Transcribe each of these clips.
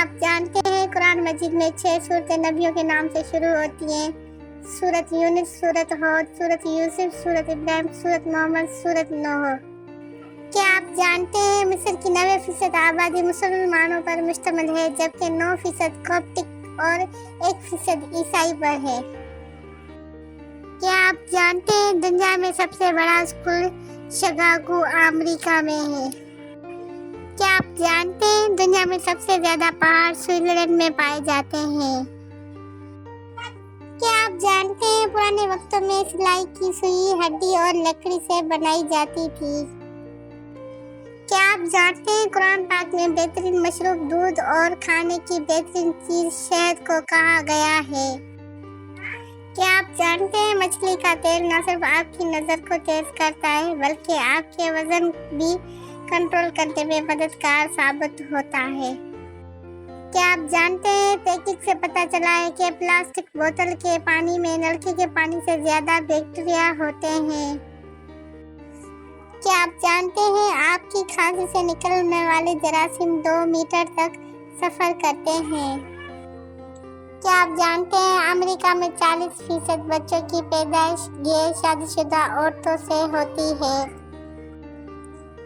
آپ جانتے ہیں قرآن مجید میں 6 سورتیں نبیوں کے نام سے شروع ہوتی ہیں؟ سورت یونس، سورت ہود، سورت یوسف، سورت ابراہیم، سورت محمد، سورت نوح۔ کیا آپ جانتے ہیں مصر کی 90% آبادی مسلمانوں پر مشتمل ہے، جبکہ 9% کوپٹک اور 1% عیسائی پر ہے۔ کیا آپ جانتے ہیں دنیا میں سب سے بڑا اسکول شکاگو امریکہ میں ہے؟ کیا آپ جانتے ہیں دنیا میں سب سے زیادہ پہاڑ سوئٹزرلینڈ میں پائے جاتے ہیں؟ کیا آپ جانتے ہیں پرانے وقتوں میں سلائی کی سوئی ہڈی اور لکڑی سے بنائی جاتی تھی؟ کیا آپ جانتے ہیں قرآن پاک میں بہترین مشروب دودھ اور کھانے کی بہترین چیز شہد کو کہا گیا ہے؟ کیا آپ جانتے ہیں مچھلی کا تیل نہ صرف آپ کی نظر کو تیز کرتا ہے بلکہ آپ کے وزن بھی کنٹرول کرنے میں مددگار ثابت ہوتا ہے؟ کیا آپ جانتے ہیں تحقیق سے پتہ چلا ہے کہ پلاسٹک بوتل کے پانی میں نلکے کے پانی سے زیادہ بیکٹیریا ہوتے ہیں؟ کیا آپ جانتے ہیں آپ کی کھانسی سے نکلنے والے جراثیم 2 میٹر تک سفر کرتے ہیں؟ کیا آپ جانتے ہیں امریکہ میں 40% بچوں کی پیدائش غیر شادی شدہ عورتوں سے ہوتی ہے؟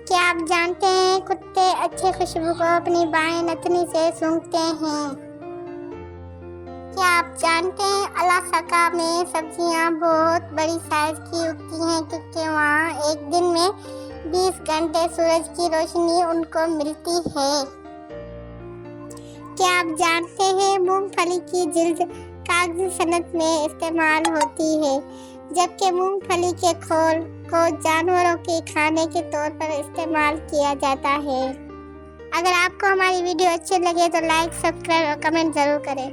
کیا آپ جانتے ہیں کتے اچھے خوشبو کو اپنی بائیں نتنی سے سونگھتے ہیں؟ کیا آپ جانتے ہیں الاسکا میں سبزیاں بہت بڑی سائز کی اگتی ہیں کیونکہ وہاں ایک دن میں 20 گھنٹے سورج کی روشنی ان کو ملتی ہے؟ کیا آپ جانتے ہیں مونگ پھلی کی جلد کاغذی صنعت میں استعمال ہوتی ہے، جبکہ مونگ پھلی کے کھول کو جانوروں کے کھانے کے طور پر استعمال کیا جاتا ہے؟ اگر آپ کو ہماری ویڈیو اچھی لگے تو لائک، سبسکرائب اور کمنٹ ضرور کریں۔